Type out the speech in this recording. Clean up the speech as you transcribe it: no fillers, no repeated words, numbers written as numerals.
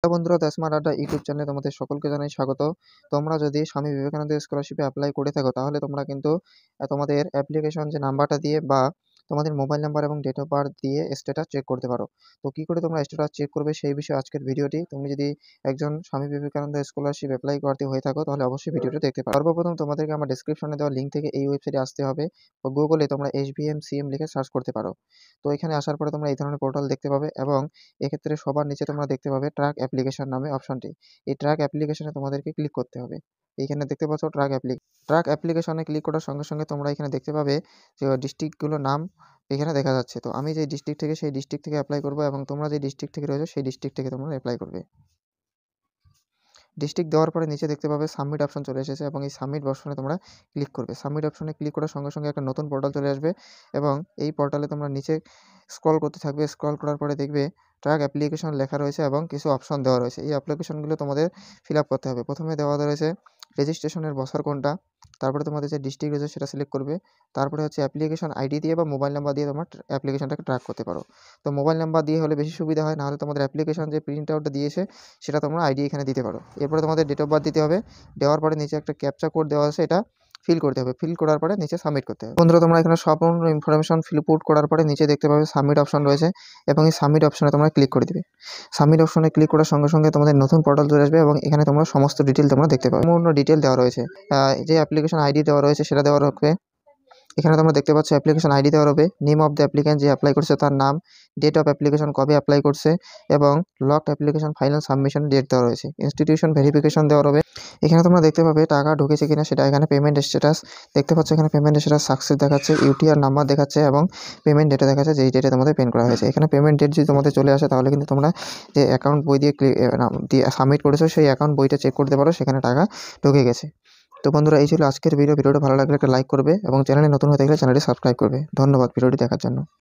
Hello বন্ধুরা, smart আড্ডা YouTube চ্যানেলে তোমাদের সকলকে জানাই স্বাগত। তোমরা যদি স্বামী বিবেকানন্দ স্কলারশিপে অ্যাপ্লাই করে থাকো তাহলে তোমরা কিন্তু তোমাদের অ্যাপ্লিকেশন যে নাম্বারটা দিয়ে বা তোমাদের মোবাইল নাম্বার এবং ডেট অফ বার্থ দিয়ে স্ট্যাটাস চেক করতে পারো। তো কী করে তোমরা স্ট্যাটাস চেক করবে সেই বিষয়ে আজকের ভিডিওটি। তুমি যদি একজন স্বামী বিবেকানন্দ স্কলারশিপ অ্যাপ্লাই করতে হয়ে থাকো তাহলে অবশ্যই ভিডিওটি দেখতে পারো। সর্বপ্রথম তোমাদেরকে আমার ডেসক্রিপশনে দেওয়া লিঙ্ক থেকে এই ওয়েবসাইটে আসতে হবে। গুগলে তোমরা HBMCM লিখে সার্চ করতে পারো। তো এখানে আসার পরে তোমরা এই ধরনের পোর্টাল দেখতে পাবে এবং এক্ষেত্রে সবার নিচে তোমরা দেখতে পাবে ট্র্যাক অ্যাপ্লিকেশন নামে অপশনটি। এই ট্র্যাক অ্যাপ্লিকেশনে তোমাদেরকে ক্লিক করতে হবে। এইখানে দেখতে পাচ্ছ ট্র্যাক অ্যাপ্লিকেশনে ক্লিক করার সঙ্গে সঙ্গে তোমরা এখানে দেখতে পাবে যে ডিস্ট্রিক্টগুলোর নাম এখানে দেখা যাচ্ছে। তো আমি যে ডিস্ট্রিক্ট থেকে সেই ডিস্ট্রিক্ট থেকে অ্যাপ্লাই করবো এবং তোমরা যে ডিস্ট্রিক্ট থেকে রয়েছো সেই ডিস্ট্রিক্ট থেকে তোমরা অ্যাপ্লাই করবে। ডিস্ট্রিক্ট দেওয়ার পরে নিচে দেখতে পাবে সাবমিট অপশন চলে এসেছে এবং এই সাবমিট অপশনে তোমরা ক্লিক করবে। সাবমিট অপশনে ক্লিক করার সঙ্গে সঙ্গে একটা নতুন পোর্টাল চলে আসবে এবং এই পোর্টালে তোমরা নিচে স্ক্রল করতে থাকবে। স্ক্রল করার পরে দেখবে ট্র্যাক অ্যাপ্লিকেশন লেখা রয়েছে এবং কিছু অপশন দেওয়া রয়েছে। এই অ্যাপ্লিকেশনগুলো তোমাদের ফিল আপ করতে হবে। প্রথমে দেওয়া রয়েছে রেজিস্ট্রেশনের বছর কোনটা, তারপরে তোমাদের যে ডিস্ট্রিক্ট রয়েছে সেটা সিলেক্ট করবে। তারপরে হচ্ছে অ্যাপ্লিকেশন আইডি দিয়ে বা মোবাইল নাম্বার দিয়ে তোমরা অ্যাপ্লিকেশনটাকে ট্র্যাক করতে পারো। তো মোবাইল নাম্বার দিয়ে হলে বেশি সুবিধা হয়, নাহলে তোমাদের অ্যাপ্লিকেশন যে প্রিন্ট আউটটা দিয়েছে সেটা তোমরা আইডি এখানে দিতে পারো। এরপরে তোমাদের ডেট অফ বার্থ দিতে হবে। দেওয়ার পরে নিচে একটা ক্যাপচা কোড দেওয়া আছে, এটা ফিল করতে হবে। ফিল করার পরে নিচে সাবমিট করতে হবে। বন্ধুরা, তোমরা এখানে সম্পূর্ণ ইনফরমেশন পুট করার পরে নিচে দেখতে পাবে সাবমিট অপশন রয়েছে এবং এই সাবমিট অপশনে তোমরা ক্লিক করে দিবে। সাবমিট অপশনে ক্লিক করার সঙ্গে সঙ্গে তোমাদের নতুন পোর্টাল চলে আসবে এবং এখানে তোমরা সমস্ত ডিটেল তোমরা দেখতে পাবে। সম্পূর্ণ ডিটেল দেওয়া রয়েছে। যে অ্যাপ্লিকেশন আইডি দেওয়া রয়েছে সেটা দেওয়া রাখবে। এখানে তোমরা দেখতে পাচ্ছ অ্যাপ্লিকেশন আইডি দেওয়া হবে, নেম অফ দ্য অ্যাপ্লিক্যান্ট যে অ্যাপ্লাই করছে তার নাম, ডেট অফ অ্যাপ্লিকেশন কবে অ্যাপ্লাই করছে এবং locked application final submission date দেওয়া রয়েছে। ইনস্টিটিউশন ভেরিফিকেশন দেওয়া হবে। এখানে তোমরা দেখতে পাবে টাকা ঢুকেছে কিনা সেটা। এখানে পেমেন্ট স্ট্যাটাস দেখতে পাচ্ছ, এখানে পেমেন্ট স্ট্যাটাস সাকসেস দেখাচ্ছে, ইউটিআর নাম্বার দেখাচ্ছে এবং পেমেন্ট ডেটে দেখাচ্ছে যেই ডেটে তোমাদের পেমেন্ট করা হয়েছে। এখানে পেমেন্ট ডেট যদি তোমাদের চলে আসে তাহলে কিন্তু তোমরা যে অ্যাকাউন্ট বই দিয়ে সাবমিট করেছো সেই অ্যাকাউন্ট বইটা চেক করতে পারো, সেখানে টাকা ঢুকে গেছে। তো বন্ধুরা, এই ছিল আজকের ভিডিওটা ভালো লাগলে একটা লাইক করবে এবং চ্যানেলে নতুন হয়ে থাকলে চ্যানেলটি সাবস্ক্রাইব করবে। ধন্যবাদ ভিডিওটি দেখার জন্য।